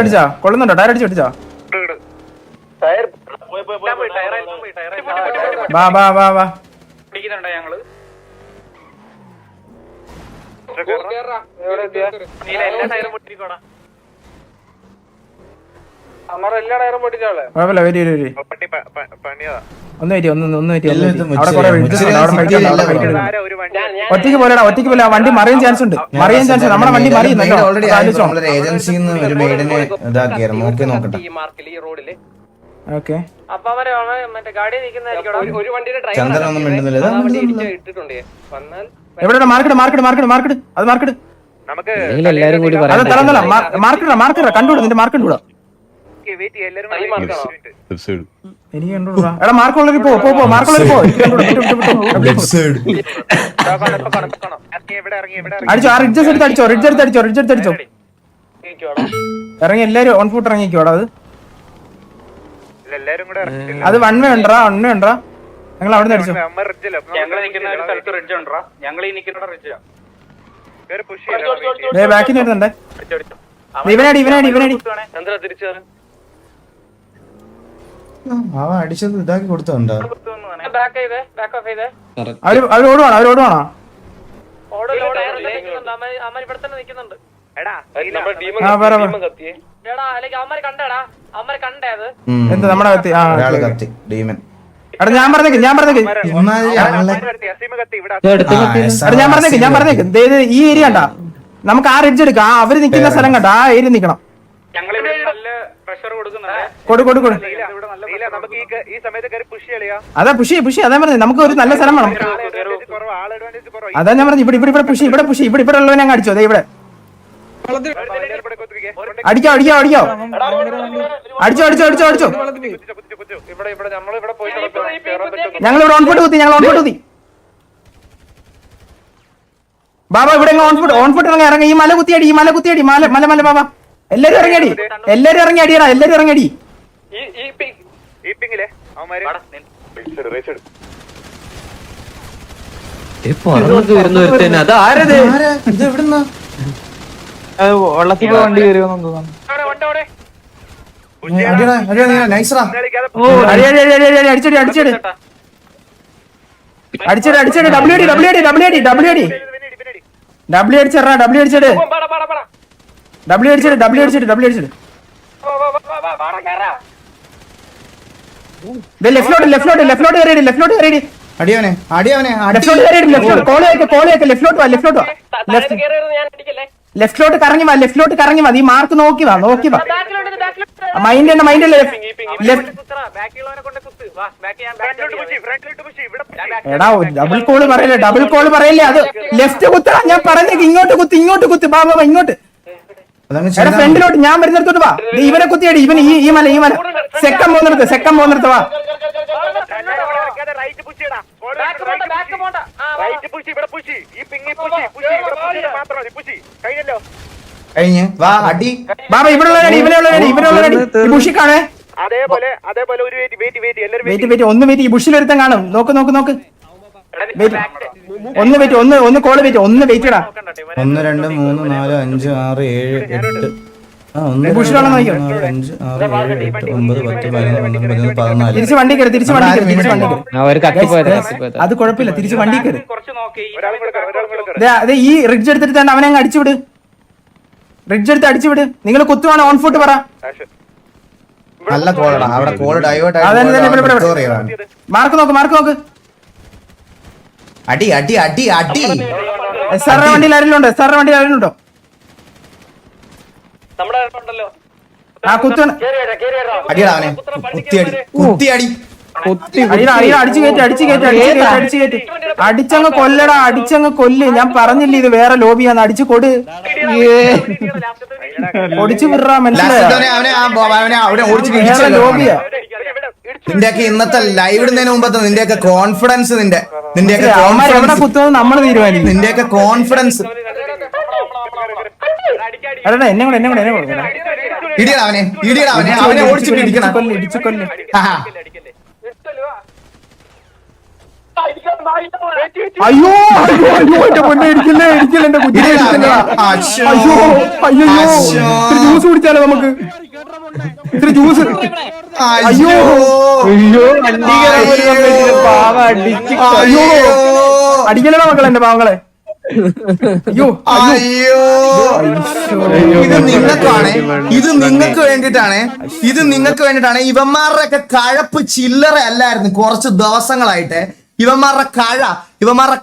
അടിച്ചാ കൊള്ളുന്നുണ്ടോ? ടയർ അടിച്ച് അടിച്ചാ? വാ വാ വാ വാ. ഞങ്ങള് കുഴപ്പമില്ല, വരി വരി വരി. ഒന്ന് പറ്റി ഒന്ന് പറ്റി അവിടെ കുറെ ഒറ്റയ്ക്ക് പോലെടാ, ഒറ്റയ്ക്ക് പോലെ വണ്ടി മറിയാൻ ചാൻസ് ഉണ്ട്. മറിയാൻ ചാൻസ് നമ്മുടെ വണ്ടി മറിയുന്നല്ലോ. ഏജൻസിന്ന് ഒരു മെയ്ഡിനെ ഇതാക്കിയായിരുന്നു. നോക്കി നോക്കട്ടെ. ഓക്കെ ചന്ദ്രനൊന്നും മിണ്ടുന്നില്ല. എവിടെ മാർക്കറ്റ് മാർക്കറ്റ് മാർക്കറ്റ് മാർക്കറ്റ് അത് മാർക്കറ്റ് എല്ലാരും കൂടി അത് തളന്നല്ല മാർക്കറ്റ് മാർക്കറ്റ് കണ്ടുകൂടാ. നിന്റെ മാർക്കറ്റ് കൂടാ എനിക്ക് കണ്ടുകൂടാ. എടാ മാർക്കുള്ളവർ പോ പോ മാർക്കുള്ളവർ പോ. അടിച്ചോ, ആ റിഡ്ജസ് എടുത്ത് അടിച്ചോ, റിഡ്ജ് എടുത്ത് അടിച്ചോ, റിഡ്ജ് എടുത്ത് അടിച്ചോ. ഇറങ്ങി എല്ലാരും ഓൺ ഫുട്ട് ഇറങ്ങിക്കോടാ. അത് വൺ വേ ഉണ്ടോ? വൺ വേ ഉണ്ടോ? ഞങ്ങൾ അവിടെ നിന്ന് അടിച്ചോ. ബാക്കിൽ വരുന്നുണ്ടേ. ഇവനടി ഇവനടി ഇവനടി അവൻ അടിച്ചത് ഇതാക്കി കൊടുത്തോണ്ടോ? അവര് ഓടുവാണോ? അവര് ഓടുവാണോ? എന്ത് നമ്മുടെ കത്തി? കത്തി ഡീമൻ. എടാ ഞാൻ പറഞ്ഞേക്ക് ഞാൻ പറഞ്ഞേക്ക് ഈ ഏരിയ കണ്ടാ നമുക്ക് ആ റിഡ്ജ് എടുക്കാം. ആ അവര് നിൽക്കുന്ന സ്ഥലം കണ്ട ആ ഏരിയ നിക്കണം. കൊടു കൊടു കൊടു. അതാ പുഷി പുഷി. അതാ പറഞ്ഞത് നമുക്ക് ഒരു നല്ല സ്ഥലം വേണം. അതാ ഞാൻ പറഞ്ഞു ഇവിടെ ഇവിടെ ഇവിടെ പുഷി ഇവിടെ പുഷി ഇവിടെ ഇവിടെ ഉള്ളവനെ അങ്ങ് അടിച്ചോ. അതെ ഇവിടെ അടിക്കോ അടിക്കോ അടിക്കോ അടിച്ചോ അടിച്ചോ അടിച്ചോ അടിച്ചോ. ഞങ്ങളിവിടെ ഓൺഫുട്ട് കുത്തി. ഞങ്ങൾ ഓൺഫുട്ട് കുത്തി. ബാബാ ഇവിടെ ഓൺഫുട്ട് ഇറങ്ങി ഇറങ്ങി. ഈ മല കുത്തിയടി, ഈ മല കുത്തിയടി. മല മല മല ബാബാ എല്ലാരും ഇറങ്ങിയടി, എല്ലാരും ഇറങ്ങി അടിയടാ, എല്ലാരും ഇറങ്ങിയടി. വള്ളത്തിൽ വണ്ടി കയറിയോന്നു അടിച്ചടി അടിച്ചടി അടിച്ചടി അടിച്ചടി. ഡബ്ല്യു അടി ഡബ്ല്യു അടി ഡബ്ല്യു അടി ഡബ്ല്യു അടി ഡബ്ല്യു അടിച്ചടാ. ഡബ്ല്യു അടിച്ചട് ഡബ്ല്യു അടിച്ചട് ഡബ്ല്യു അടിച്ചട് ഡബ്ല്യു അടിച്ചട്. ലെഫ്റ്റിലോട്ട് ലെഫ്റ്റിലോട്ട് ലെഫ്റ്റിലോട്ട് കയറിയടി ലെഫ്റ്റിലോട്ട് കയറിയടി. അടിയവനെ അടിയവനെ ലെഫ്റ്റിലോട്ട് കയറിയടി. ലെഫ്റ്റിലോട്ട് കോളയൊക്കെ കോളയൊക്കെ ലെഫ്റ്റിലോട്ട് വാ ലെഫ്റ്റിലോട്ട് വാ. ലെഫ്റ്റിലോട്ട് കറങ്ങി വാ ലെഫ്റ്റിലോട്ട് കറങ്ങി വാ. ഈ മാർക്ക് നോക്കി വാ നോക്കി വാ. മൈൻഡ് തന്നെ മൈൻഡ് അല്ലേ എടാ ഡബിൾ കോള് പറയല്ലേ ഡബിൾ കോള് പറയല്ലേ. അത് ലെഫ്റ്റ് കുത്തടാ. ഞാൻ പറഞ്ഞേക്ക് ഇങ്ങോട്ട് കുത്ത് ഇങ്ങോട്ട് കുത്ത്. ബാബാ ഇങ്ങോട്ട് എടാ ഫ്രണ്ടിലോട്ട്. ഞാൻ വരുന്നിടത്തോട്ട് വാ. ഇവനെ കുത്തിയടി. ഇവൻ ഈ മല ഈ മല സെക്കം പോകുന്നിടത്ത് വാ. കഴിഞ്ഞ് വാ അടി. ബാബ ഇവിടെ ഉള്ളവരടി ഇവനെ ഉള്ളവരടി ഇവനെ ഉള്ളവരടി. ഈ ബുഷിക്കാണേ. വെയിറ്റ് വെയിറ്റ് ഒന്ന് വെയിറ്റ്. ഈ ബുഷിൽ ഒരുത്തൻ കാണും. നോക്ക് നോക്ക് നോക്ക്. ഒന്ന് വെയിറ്റ് ഒന്ന് കോള് വെയിറ്റ് ഒന്ന് വെയിറ്റ് ഇടാ. 1 2 3 4 5 6 7 8 ബുഷിലാണോ നോക്കിയോ? 5 6 7 8 9 10 11 12 14. തിരിച്ച് വണ്ടി കയറി തിരിച്ച് വണ്ടി കയറി തിരിച്ച് വണ്ടി കയറി. അത് കുഴപ്പമില്ല തിരിച്ച് വണ്ടി കയറി. അതെ ഈ റിഡ്ജ് എടുത്തിട്ട് തന്നെ അവനെ അങ്ങ് അടിച്ചുവിട്. റിഡ്ജ് എടുത്ത് അടിച്ചുവിട്. നിങ്ങൾ കുത്തുവാണ് ഓൺ ഫുട്ട് പറ. നല്ല കോളടാ. അവിടെ കോൾ ഡൈവേർട്ട് മാർക്ക് നോക്ക് മാർക്ക് നോക്ക്. അടി അടി അടി അടി. സാറിന്റെ വണ്ടിയിൽ ആരെങ്കിലും ഉണ്ടോ? സാറിന്റെ വണ്ടിയിൽ ആരെങ്കിലും ഉണ്ടോ? ആ കുത്താണ്. അടിയടാ അവനെ കുത്തിയടി കുത്തിയടി. അടിച്ചു കയറ്റി അടിച്ചു കയറ്റി അടിച്ചു കയറ്റി അടിച്ചു കയറ്റി അടിച്ചങ്ങ് കൊല്ലടാ. അടിച്ചങ്ങ് കൊല്ല്. ഞാൻ പറഞ്ഞില്ല ഇത് വേറെ ലോബിയാന്ന്. അടിച്ചു കൊടു ഒടിച്ചു വിടറാ. മനസ്സിലായോ? ലോബിയാ. നിന്റെയൊക്കെ ഇന്നത്തെ ലൈവ് ഇടുന്നതിന് മുമ്പത്തെ നിന്റെയൊക്കെ കോൺഫിഡൻസ് നിന്റെയൊക്കെ എവിടെ കുത്തുന്നത് നമ്മൾ തീരുമാനിക്കും. നിന്റെയൊക്കെ കോൺഫിഡൻസ്. അല്ലടാ എന്നെ കൂടെ എന്നെ കൂടെ എന്നെ കൂടെ ഇടിയടാ അവനെ ഇടിയടാ അവനെ. അവനെ ഓടിച്ചിട്ട് ഇടിക്കണം. ഇടിച്ചു കൊല്ല്. അയ്യോ അയ്യോ അയ്യോ എന്റെ പൊന്നെ ഇടിക്കില്ലേ ഇടിക്കില്ല എന്റെ കുഞ്ഞിനെ ഇടിക്കില്ല. അശ്ശോ. അയ്യോ അയ്യോ അശ്ശോ. ഇത്തിരി ജ്യൂസ് കുടിച്ചാലോ നമുക്ക്? ഇത്തിരി ജ്യൂസ്. അയ്യോ അയ്യോ വണ്ടി കയറാൻ പോലും സമ്മതിച്ചില്ല. പാവം അടിച്ച് അയ്യോ അടിക്കലടാ മക്കളെ എന്റെ പാവങ്ങളെ. അയ്യോ അയ്യോ ഇത് നിങ്ങൾക്കാണ്, ഇത് നിങ്ങൾക്ക് വേണ്ടിട്ടാണ്, ഇത് നിങ്ങൾക്ക് വേണ്ടിട്ടാണ്. ഇവന്മാരുടെ ഒക്കെ കഴപ്പ് ചില്ലറ അല്ലായിരുന്നു കുറച്ച് ദിവസങ്ങളായിട്ട്. ഇവന്മാരുടെ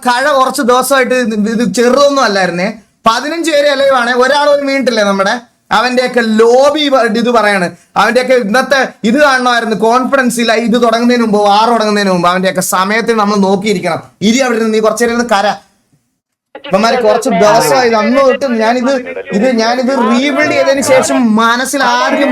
കഴ കുറച്ച് ദിവസമായിട്ട് ഇത് ചെറുതൊന്നും അല്ലായിരുന്നേ. 15 പേര് അലയുവാണ്, ഒരാൾ ഒരു വീണിട്ടില്ലേ നമ്മുടെ അവന്റെയൊക്കെ ലോബി ഇത് പറയാണ്. അവന്റെയൊക്കെ ഇന്നത്തെ ഇത് കാണണമായിരുന്നു. കോൺഫിഡൻസ് ഇല്ല. ഇത് തുടങ്ങുന്നതിന് മുമ്പ്, വാർ തുടങ്ങുന്നതിന് മുമ്പ് അവന്റെയൊക്കെ സമയത്തിന് നമ്മൾ നോക്കിയിരിക്കണം. ഇരി അവിടെ നിന്ന് നീ കുറച്ചു നേരം ഇരുന്ന് കര. ഇവന്മാര് കുറച്ച് ദിവസമായി അന്ന് തൊട്ട് ഞാനിത് റീബിൽഡ് ചെയ്തതിന് ശേഷം മനസ്സിൽ ആദ്യം